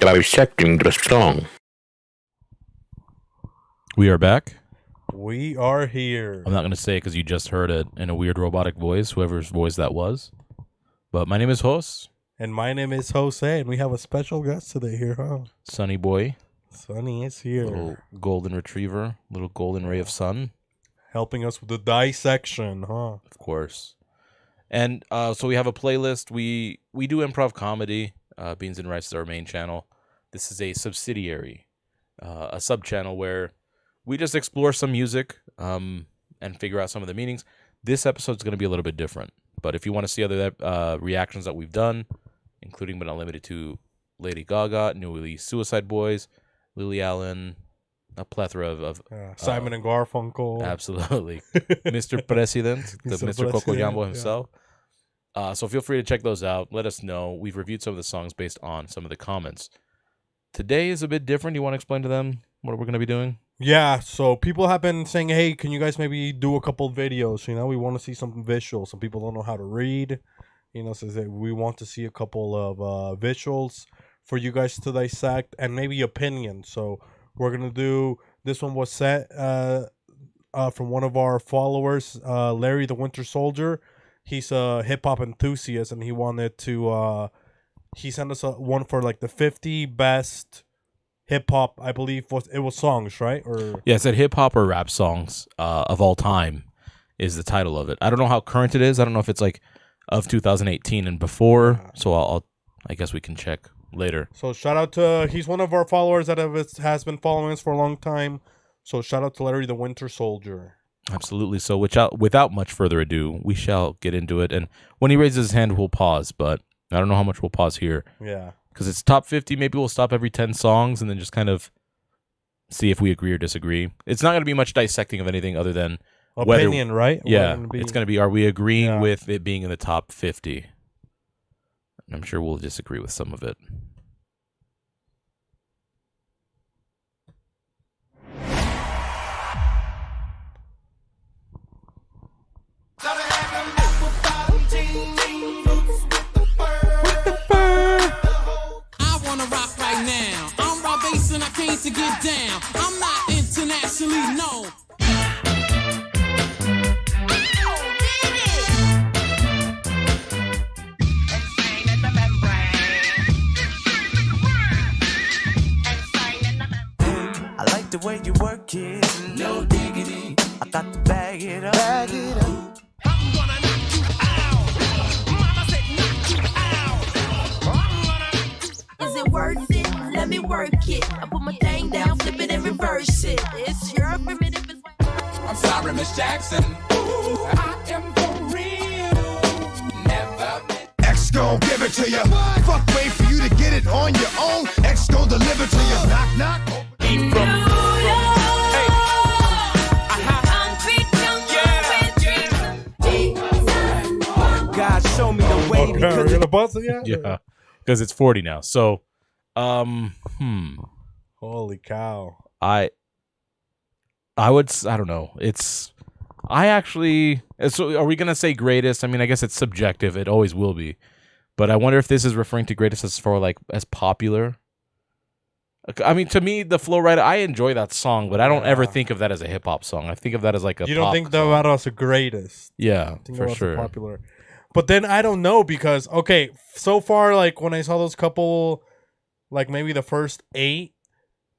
Dissecting the song. We are back. We are here. I'm not going to say it because you just heard it in a weird robotic voice, whoever's voice that was. But my name is Jos. And my name is Jose, and we have a special guest today here, huh? Sunny boy. Sunny is here. Little golden retriever. Little golden ray of sun. Helping us with the dissection, huh? Of course. And so we have a playlist. We do improv comedy. Beans and Rice is our main channel. This is a subsidiary, a sub-channel where we just explore some music and figure out some of the meanings. This episode is going to be a little bit different. But if you want to see other reactions that we've done, including but not limited to Lady Gaga, New Release Suicide Boys, Lily Allen, a plethora of Simon and Garfunkel. Absolutely. Mr. President, Mr. Coco Jambo himself. So feel free to check those out. Let us know. We've reviewed some of the songs based on some of the comments. Today is a bit different. You want to explain to them what we're going to be doing? Yeah, so people have been saying, hey, can you guys maybe do a couple of videos? You know, we want to see some visuals. Some people don't know how to read. You know, so we want to see a couple of visuals for you guys to dissect and maybe opinions. So we're going to do, this one was set from one of our followers, Larry the Winter Soldier. He's a hip-hop enthusiast, and he wanted to, he sent us one for like the 50 best hip-hop, I believe, it was songs, right? Or yeah, it said hip-hop or rap songs of all time is the title of it. I don't know how current it is. I don't know if it's like of 2018 and before, so I guess we can check later. So shout out to, he's one of our followers that has been following us for a long time. So shout out to Larry the Winter Soldier. Absolutely. So without much further ado, we shall get into it. And when he raises his hand, we'll pause, but I don't know how much we'll pause here. Yeah. Because it's top 50. Maybe we'll stop every 10 songs and then just kind of see if we agree or disagree. It's not going to be much dissecting of anything other than opinion, right? Yeah. It's going to be, are we agreeing with it being in the top 50? And I'm sure we'll disagree with some of it. And I came to get down. I'm not internationally known. I like the way you work it. No diggity. I got to bag it up. Bag it up. I'm gonna knock you out. Mama said knock you out. I'm gonna knock you out. Is it worth it? Let me work it. I put my thing down, flip it and reverse it. It's your primitive. I'm sorry, Miss Jackson. Ooh, I am for real. Never been. X gon' give it to you. Fuck, wait for you to get it on your own. X gon' deliver to you. Knock, knock. Eat from God, show me the way Okay, we're gonna buzz it, yeah, because it's 40 now. So, holy cow! I don't know. So are we gonna say greatest? I mean, I guess it's subjective. It always will be. But I wonder if this is referring to greatest as far like as popular. I mean, to me, the Flow Rider, I enjoy that song, but I don't ever think of that as a hip hop song. I think of that as like a. You don't think that was the greatest? Yeah, I think for that was sure. Popular, but then I don't know because so far like when I saw those couple, like maybe the first 8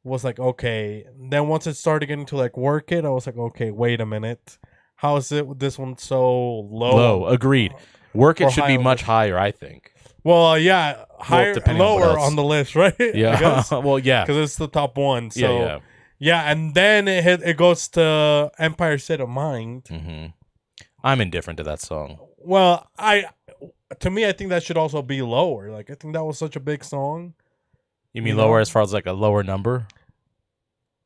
was like okay. Then once it started getting to like Work It, I was like okay, wait a minute, how is it with this one so low? Low, agreed. Work It should be much higher, I think. Well, yeah, higher, lower on the list, right? Yeah. Well, yeah, because it's the top one. So yeah, and then it goes to Empire State of Mind. Mm-hmm. I'm indifferent to that song. Well, to me, I think that should also be lower. Like, I think that was such a big song. You mean lower as far as like a lower number?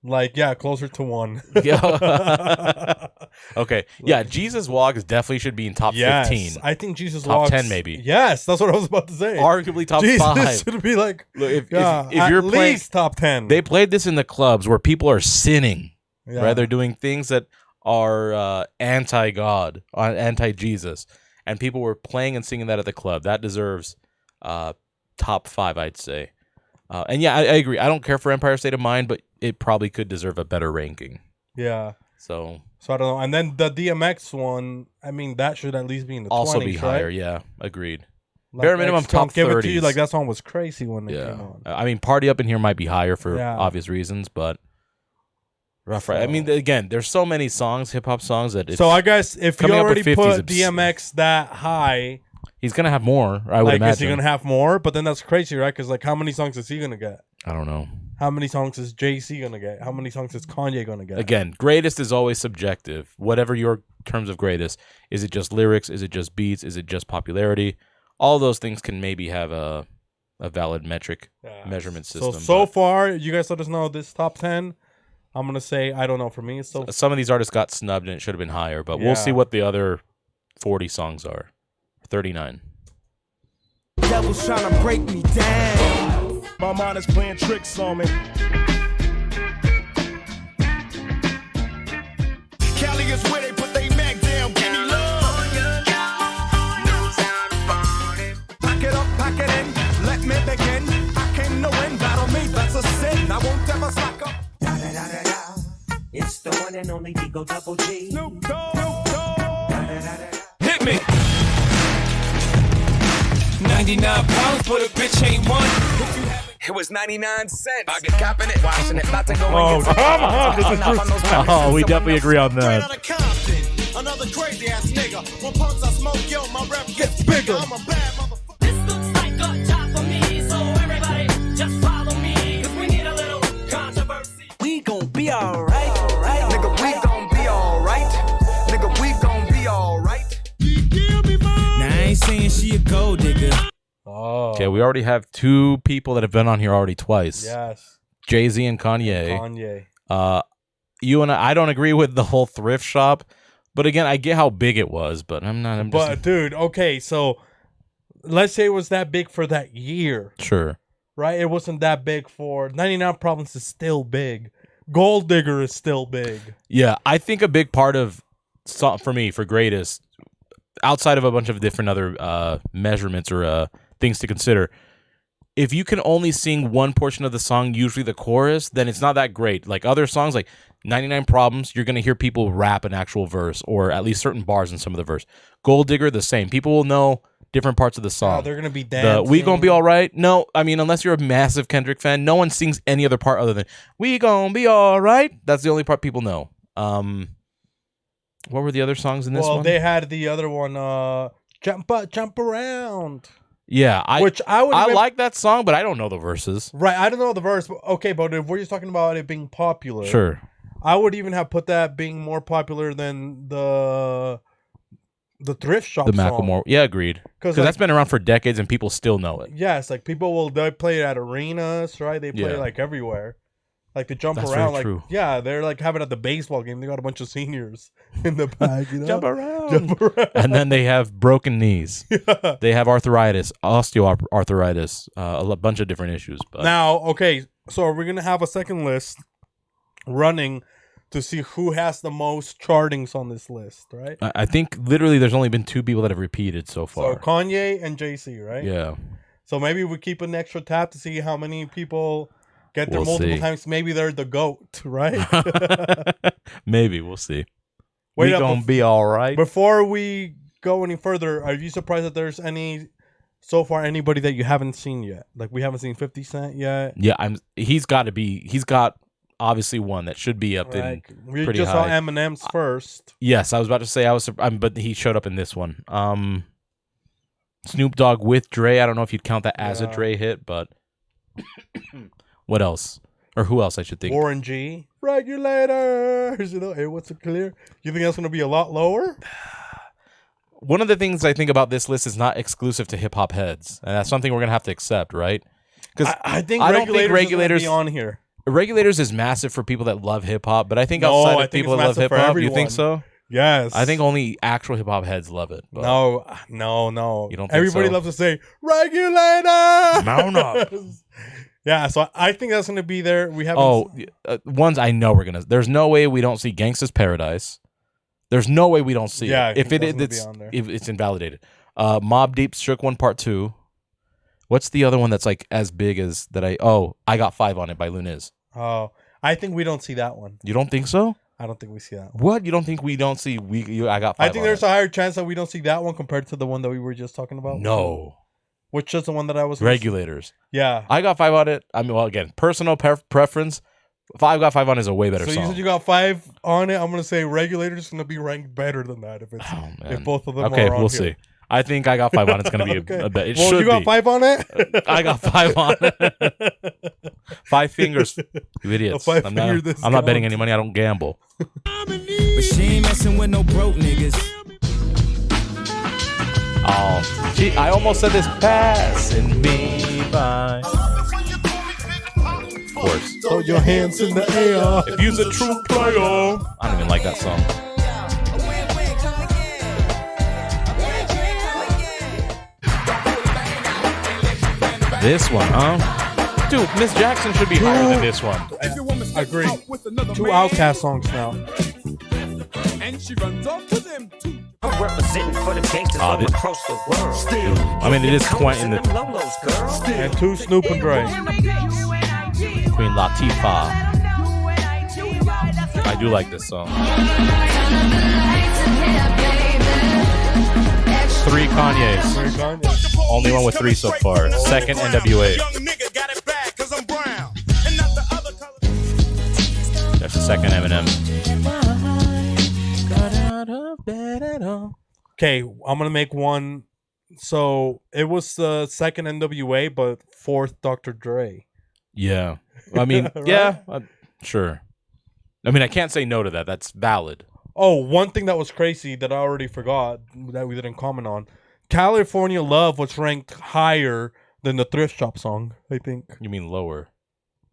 Like, yeah, closer to 1. Yeah. Okay. Yeah, Jesus Walks definitely should be in top 15. I think Jesus top Walks. 10 maybe. Yes, that's what I was about to say. Arguably top Jesus 5. should be like, look, if at you're least playing, top 10. They played this in the clubs where people are sinning. Yeah. Right? They're doing things that are anti-God, anti-Jesus. And people were playing and singing that at the club. That deserves top 5, I'd say. And yeah, I agree. I don't care for Empire State of Mind, but it probably could deserve a better ranking. Yeah. So I don't know. And then the DMX one, I mean, that should at least be in the 20s, also be higher. right? Yeah, agreed. Like, Bare minimum top give 30s. it to you. Like, that song was crazy when it Yeah. came on. I mean, Party Up in Here might be higher for Yeah. obvious reasons, but Rough Ride. I mean, again, there's so many songs, hip hop songs that it's So I guess if you coming up with already 50s put is DMX that high, he's gonna have more. I would like, is he imagine. gonna have more? But then that's crazy, right? Because like, how many songs is he gonna get? I don't know. How many songs is Jay-Z gonna get? How many songs is Kanye gonna get? Again, greatest is always subjective. Whatever your terms of greatest, is it just lyrics? Is it just beats? Is it just popularity? All those things can maybe have a valid metric measurement system. So far, you guys let us know this top 10. I'm gonna say I don't know. For me, it's so some of these artists got snubbed and it should have been higher, but Yeah. we'll see what the other 40 songs are. 39. Devil's trying to break me down. My mind is playing tricks on me. Cali is where they put they Mac down. Give me love. Pack it up, pack it in. Let me begin. I came to win. Battle me, that's a sin. I won't ever slack up. Da, da, da, da, da. It's the one and only Digo Double G. Snoop Dogg. Snoop Dogg. Da, da, da, da. Hit me. 99 pounds, but a bitch ain't one. It was 99 cents. I get copping it, washing it, about to go Oh, come on. This is true. Oh, we definitely agree on Straight that. out of Compton, another crazy ass nigga. When punks I smoke, yo, my rep gets bigger. I'm a bad motherfucker. This looks like a job for me, so everybody just follow me, 'cause we need a little controversy. We gon' be alright, alright. Nigga, we gon' be alright. Nigga, we gon' be alright. Now I ain't saying she a gold digger. Oh, Okay, we already have two people that have been on here already twice. yes, Jay-Z and Kanye. Kanye. You and I don't agree with the whole thrift shop, but again, I get how big it was, but I'm just But dude, okay, so let's say it was that big for that year, sure. right? It wasn't that big for 99 Problems is still big. Gold Digger is still big. Yeah, I think a big part of for me for greatest, outside of a bunch of different other measurements or things to consider, if you can only sing one portion of the song, usually the chorus, then it's not that great. Like other songs, like 99 Problems, you're gonna hear people rap an actual verse or at least certain bars in some of the verse. Gold Digger, the same. People will know different parts of the song. They're gonna be The dancing. We Gonna Be All Right. No, I mean, unless you're a massive Kendrick fan, no one sings any other part other than We Gonna Be All Right. That's the only part people know. What were the other songs in this Well, one? they had the other one, Jump Around. Yeah, I I like that song, but I don't know the verses. Right, I don't know the verse. But okay, but if we're just talking about it being popular, Sure. I would even have put that being more popular than the thrift shop The song. Macklemore. Yeah, agreed. Because like, that's been around for decades and people still know it. yes, like they play it at arenas, right? They play Yeah. it like everywhere. Like to jump That's around, very like true. yeah, they're like having it at the baseball game. They got a bunch of seniors in the back, you know. Jump around. Jump around. And then they have broken knees. Yeah. They have arthritis, osteoarthritis, a bunch of different issues. But Now, okay, so are we gonna have a second list running to see who has the most chartings on this list, right? I think literally there's only been two people that have repeated so far. So Kanye and JC, right? Yeah. So maybe we keep an extra tab to see how many people get there We'll multiple see. times. Maybe they're the GOAT, right? Maybe we'll see. Wait we up, gonna be all right. Before we go any further, are you surprised that there's anybody that you haven't seen yet? Like we haven't seen 50 Cent yet. Yeah, he's got obviously one that should be up in Like, we pretty just high. saw Eminem's first. Yes, I was about to say but he showed up in this one. Snoop Dogg with Dre. I don't know if you'd count that as a Yeah. Dre hit, but what else? Or who else I should think? Warren G. Regulators. You know, hey, what's it clear? You think that's going to be a lot lower? One of the things I think about this list is not exclusive to hip hop heads, and that's something we're gonna have to accept, right? Because I think I don't think Regulators Regulators is gonna be on here. Regulators is massive for people that love hip hop, but I think No, outside I of think people it's that love massive hip for hop, you everyone. think so? Yes. I think only actual hip hop heads love it. But No. You don't think Everybody so? loves to say regulators. Mount up. Yeah, so I think that's going to be there. We haven't. Oh, ones I know we're gonna. There's no way we don't see Gangsta's Paradise. There's no way we don't see Yeah, I it. If think it that's gonna be it's on there. if it's invalidated. Mobb Deep's Shook One Part 2. What's the other one that's like as big as that? I Got 5 on It by Luniz. Oh, I think we don't see that one. You don't think so? I don't think we see that one. What? You don't think we don't see I Got 5 I think on there's It? a higher chance that we don't see that one compared to the one that we were just talking about. No. Which is the one that I was... Regulators. Yeah. I Got 5 on It. I mean, well, again, personal preference. 5 Got 5 on It is a way better So song. you said you got 5 on it. I'm going to say Regulators going to be ranked better than that if it's if both of them are on Okay, we'll here. see. I think I Got 5 on It's going to be a bet. It Well, should you got be. 5 on it? I got 5 on it. 5 fingers. You idiots. A 5 I'm finger not, this I'm not betting count. any money. I don't gamble. But she ain't messing with no broke niggas. Oh, gee, I almost said this passing me by. Of course. Throw your hands in the air. If you's a true player. I don't even like that song. This one, huh? Dude, Miss Jackson should be higher than this one. I agree. 2 Outkast songs now. And she runs off to them too. I'm representing for the gangsters all across the world. Still, I mean, it is quite in the And 2 Snoop and Dre. Queen Latifah. I do like this song. 3 Kanye's. 3 Kanye. Only one with 3 so far. Second NWA. There's the second Eminem. Okay, I'm going to make one. So it was the second NWA, but 4th Dr. Dre. Yeah. I mean, Right? yeah, sure. I mean, I can't say no to that. That's valid. Oh, one thing that was crazy that I already forgot that we didn't comment on. California Love was ranked higher than the Thrift Shop song, I think. You mean lower?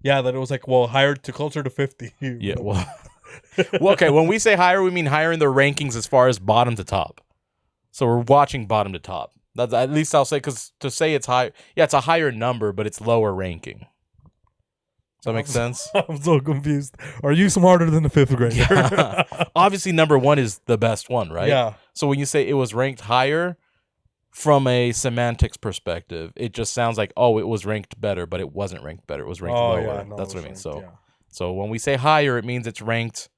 Yeah, that it was like, well, higher to closer to 50. Yeah, well. Well, okay, when we say higher, we mean higher in the rankings as far as bottom to top. So we're watching bottom to top. That's, at least I'll say, because to say it's high, yeah, it's a higher number, but it's lower ranking. Does that make sense? I'm so confused. Are you smarter than the 5th grader? Yeah. Obviously, number 1 is the best one, right? Yeah. So when you say it was ranked higher, from a semantics perspective, it just sounds like, oh, it was ranked better, but it wasn't ranked better. It was ranked lower. Yeah, no, That's it what I mean. was So, ranked, yeah. so when we say higher, it means it's ranked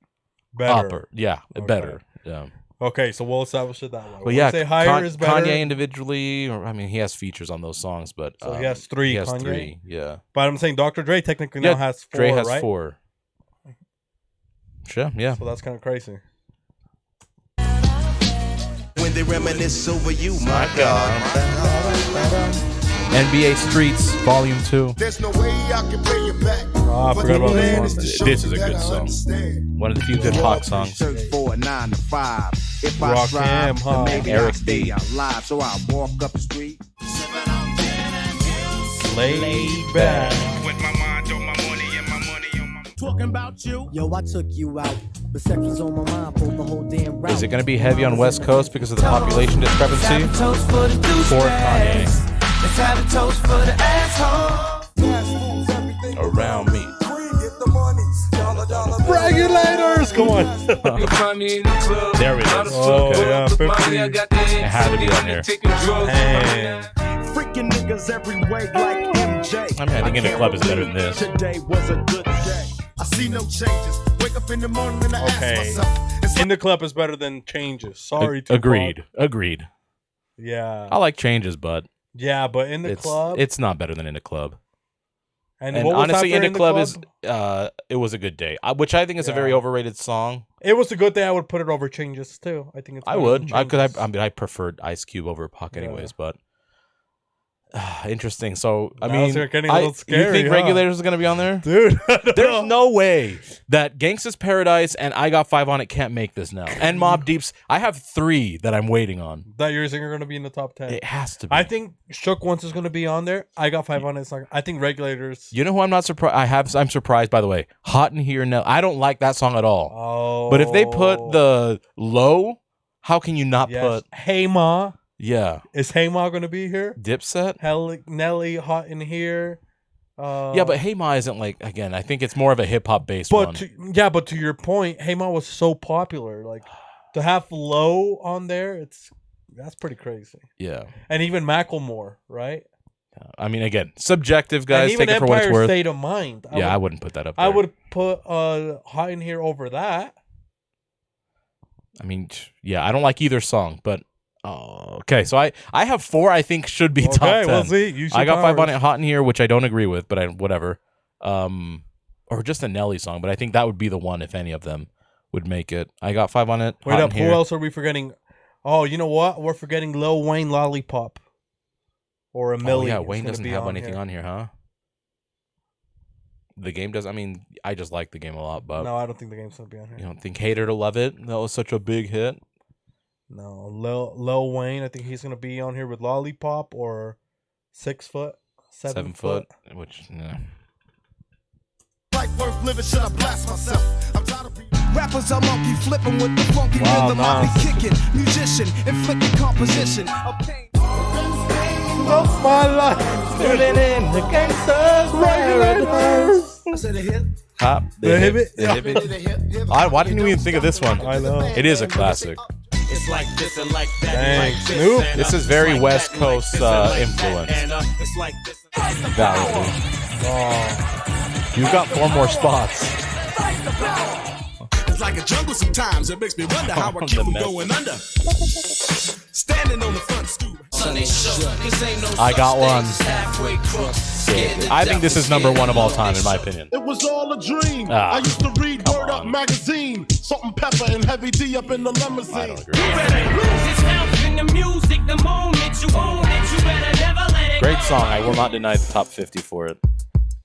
Better. upper. Yeah, Okay. better. Yeah. Okay, so we'll establish it that way. But When yeah, we say higher is better. Kanye individually, or I mean, he has features on those songs, but So he has 3. he has Kanye? 3. Yeah. But I'm saying Dr. Dre technically Yeah, now has 4. Dre has right? 4. Sure. Yeah. So that's kind of crazy. When they reminisce over you, my God. NBA Streets Volume 2. There's no way I can pay you back. Oh, I forgot about this one. This is a good song. One of the few good Hawk songs. Search for a 9 to 5. If I Rock strive, him, then huh? maybe Eric I'll stay B. alive. So I walk up the street. Laid back. Talking about you. Yo, I took you out. But sex was on my mind for the whole damn route. Is it going to be heavy on West Coast because of the population discrepancy? Toast for the For Kanye. Let's have a toast for the asshole. Around me. Regulators! Come on. There we go. Oh, Okay. yeah, 50. It had to be on there. Damn. Freaking niggas every way like MJ. I mean, I think In the Club is better than this. Today was a good day. I see no changes. Wake up in the morning and I Okay. ask myself. In the Club is better than Changes. Sorry, Tupac. Agreed. Yeah. I like Changes, but Yeah, but In the Club. it's not better than In the Club. And And what was honestly, after In the Club is It Was a Good Day, which I think is a very Yeah. overrated song. It was a good day. I would put it over Changes too. I think it's. I better would, than because Changes. I mean, I preferred Ice Cube over Pac Yeah. anyways, but interesting. So I Now mean, it's getting a little you scary, think huh? Regulators is gonna be on there? Dude, I don't There's know. no way that Gangsta's Paradise and I Got 5 on It can't make this now. And Mobb Deep's, I have 3 that I'm waiting on. that you're saying are going to be in the top 10. It has to be. I think Shook Once is going to be on there. I Got 5 on it. I think Regulators. You know who I'm not surprised? I'm surprised, by the way. Hot in Here Now. I don't like that song at all. Oh, But if they put the low, how can you not yes. put? Hey Ma, Yeah, is Hey Ma going to be here? Dipset. Nelly, Hot in Here. Yeah, but Hey Ma isn't like, again, I think it's more of a hip hop based But one. but to your point, Hey Ma was so popular. Like to have Low on there, that's pretty crazy. Yeah. And even Macklemore, right? I mean, again, subjective, guys. And even Take it for what it's Empire worth. State of Mind. I wouldn't put that up there. I would put Hot in Here over that. I mean, yeah, I don't like either song, but okay. So I have 4. I think should be top 10. We'll see. I got 5 on it. Hot in Here, which I don't agree with, but whatever. Or just a Nelly song, but I think that would be the one if any of them would make it. I got 5 on it. Wait up, who else are we forgetting? Oh, you know what? We're forgetting Lil Wayne Lollipop. Or a Millie. Yeah, Wayne doesn't have anything on here, huh? The Game does. I mean, I just like The Game a lot, but no, I don't think The Game's gonna be on here. You don't think Hater to Love It? That was such a big hit. No, Lil Wayne. I think he's gonna be on here with Lollipop or 6 foot, 7 foot. Which, yeah. Life worth living, should I blast myself? I'm tired of Rappers are monkey flipping with the funky rhythm I be kicking. Musician, inflicting composition of pain. Of my life, living in the gangster's paradise. I said a hit. Hop, the hip. Why didn't you even think of this one? I know. It is a classic. It's like this and like that. Dang, like Snoop. and, This is very West Coast influence. It's like this and like Validly. Oh, You've got 4 more spots. It's like a jungle sometimes. It makes me wonder how I keep from going under. Standing on the front stoop. I got one. I think this is number 1 of all time, in my opinion. It was all a dream. Ah, I used to read Word Up on. magazine. Salt and pepper and Heavy D up in the limousine. I don't agree. Great song. I will not deny the top 50 for it.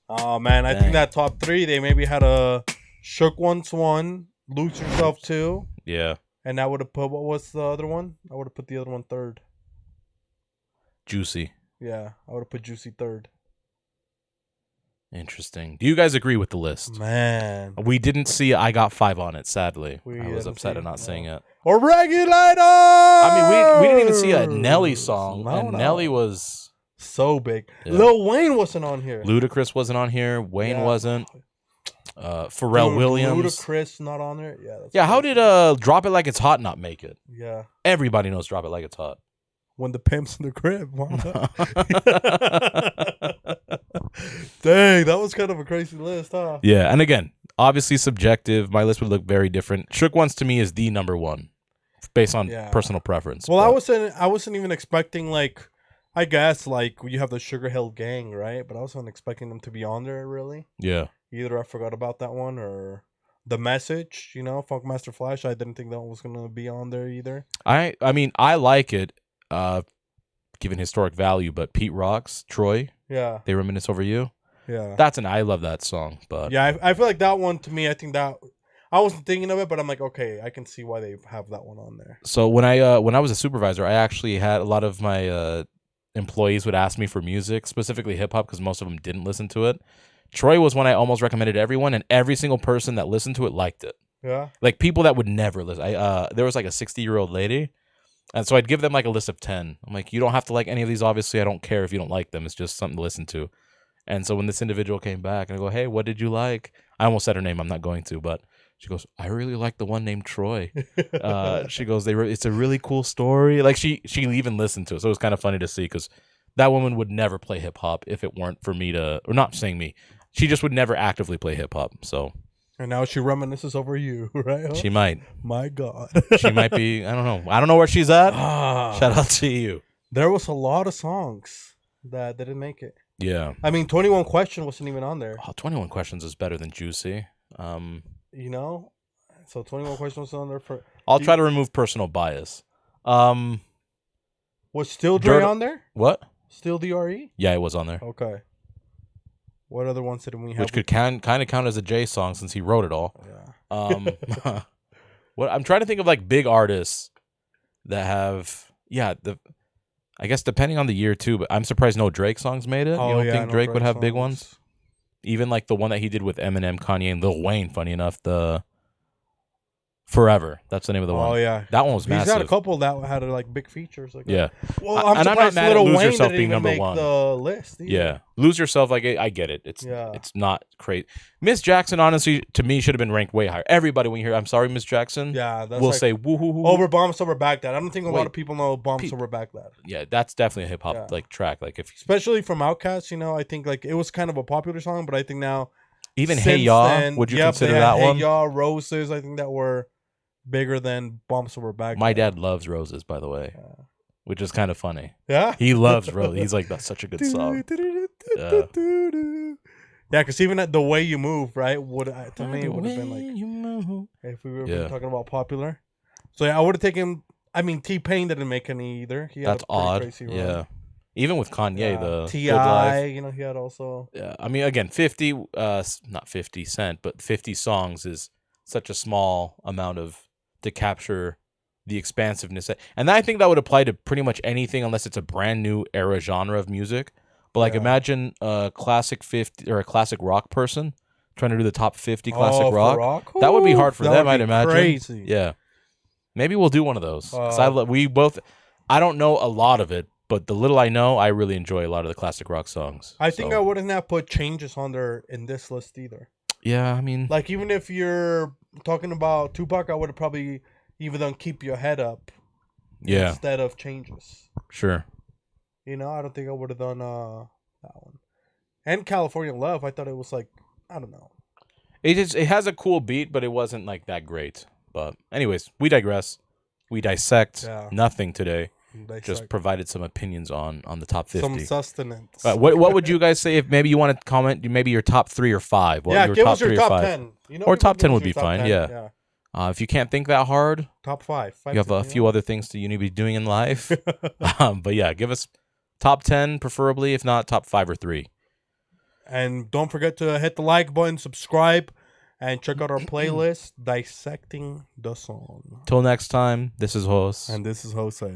oh man, I Dang. think that top 3 they maybe had a Shook Once 1, Lose Yourself 2, Yeah. and I would have put what was the other one? I would have put the other one 3rd. Juicy. Yeah, I would have put Juicy 3rd. Interesting. Do you guys agree with the list? Man, We didn't see I got 5 on it, sadly. We I was didn't upset see at it, not no. seeing it. or Regulator. I mean, we didn't even see a Nelly song, No, and no. Nelly was... So big. Yeah. Lil Wayne wasn't on here. Ludacris wasn't on here. Wayne Yeah. wasn't. Pharrell Dude, Williams. Ludacris not on there. Yeah. That's Yeah, how crazy. did Drop It Like It's Hot not make it? Yeah. Everybody knows Drop It Like It's Hot. When the pimp's in the crib. Dang, that was kind of a crazy list, huh? Yeah, and again, obviously subjective. My list would look very different. Shook Ones to me is the number 1, based on Yeah. personal preference. Well, but- I wasn't even expecting like, I guess like you have the Sugar Hill Gang, right? But I wasn't expecting them to be on there really. Yeah. Either I forgot about that one or The Message, you know, Funkmaster Flash. I didn't think that was gonna be on there either. I mean, I like it, given historic value, but Pete Rock's Troy, Yeah, They Reminisce Over You. yeah, I love that song, but yeah. I feel like that one to me. I think that I wasn't thinking of it, but I'm like, okay, I can see why they have that one on there. So when I was a supervisor, I actually had a lot of my employees would ask me for music, specifically hip hop, because most of them didn't listen to it. Troy was one I almost recommended to everyone, and every single person that listened to it liked it. Yeah, Like people that would never listen. There was like a 60-year-old lady, and so I'd give them like a list of 10. I'm like, you don't have to like any of these. Obviously, I don't care if you don't like them. It's just something to listen to. And so when this individual came back, and I go, hey, what did you like? I almost said her name. I'm not going to, but she goes, I really like the one named Troy. She goes, it's a really cool story. Like she even listened to it. So it was kind of funny to see, because that woman would never play hip hop if it weren't for me to, or not saying me. She just would never actively play hip hop. So. and now she reminisces over you, right? Huh? She might. My God, She might be. I don't know. I don't know where she's at. Ah, Shout out to you. there was a lot of songs that didn't make it. Yeah. I mean, 21 Question wasn't even on there. Oh, 21 Questions is better than Juicy. You know, so 21 Questions was on there for. I'll try to remove personal bias. Was Still Dre Dirt- on there? What? Still DRE? Yeah, it was on there. Okay. What other ones did we have? Which could kind of count as a Jay song since he wrote it all. Yeah. What I'm trying to think of, like, big artists that have, I guess depending on the year too, but I'm surprised no Drake songs made it. Oh, You don't yeah, think no Drake would have big songs. ones? Even like the one that he did with Eminem, Kanye, and Lil Wayne, funny enough, the Forever. That's the name of the one. Oh yeah, that one was He's massive. got a couple that had like big features. Like Yeah. Well, I'm And I'm not surprised mad at Lil Lose Wayne Yourself didn't being even number make one. the list. Either. Yeah, Lose Yourself. Like I get it. It's not crazy. Miss Jackson, honestly, to me, should have been ranked way higher. Everybody, when you hear "I'm sorry, Miss Jackson," Yeah, that's will like say "woohoo." over Bombs Over Baghdad. I don't think a lot Wait, of people know Bombs Over Baghdad. Yeah, that's definitely a hip hop like track. Like if especially from Outkast, you know, I think like it was kind of a popular song, but I think now even since Hey Ya, then, would you yep, consider they had that Hey one? Ya, Roses, I think that were bigger than Bombs Over Baghdad. My dad loves Roses, by the way, which is kind of funny. Yeah? He loves Roses. He's like, that's such a good song. Yeah, because even at The Way You Move, right? To me, it would have been like if we were talking about popular. So yeah, I would have taken. I mean, T-Pain didn't make any either. He had That's a pretty odd. crazy run. Yeah, even with Kanye, the T.I., Good Life. you know, he had also. Yeah, I mean, again, 50, not 50 Cent, but 50 songs is such a small amount to capture the expansiveness, and I think that would apply to pretty much anything unless it's a brand new era genre of music. But like, imagine a classic 50 or a classic rock person trying to do the top 50 classic rock. That would be hard for them, I'd imagine. Crazy. Yeah, maybe we'll do one of those. 'Cause I don't know a lot of it, but the little I know, I really enjoy a lot of the classic rock songs. I think I wouldn't have put Changes on there in this list either. Yeah, I mean, like even if you're talking about Tupac, I would have probably even done Keep Your Head Up. Yeah. Instead of Changes. Sure. You know, I don't think I would have done that one. And California Love, I thought it was like, I don't know. It has a cool beat, but it wasn't like that great. But anyways, we digress. We dissect nothing today. Just provided some opinions on the top 50. Some sustenance. What would you guys say if maybe you want to comment maybe your top 3 or 5? Yeah, give us your top 10. You know, or top 10 would be fine. 10, yeah. If you can't think that hard, top 5. You have a few other things that you need to be doing in life. But yeah, give us top 10 preferably, if not top 5 or 3. And don't forget to hit the like button, subscribe, and check out our playlist, Dissecting the Song. Till next time, this is Jos. And this is Jose.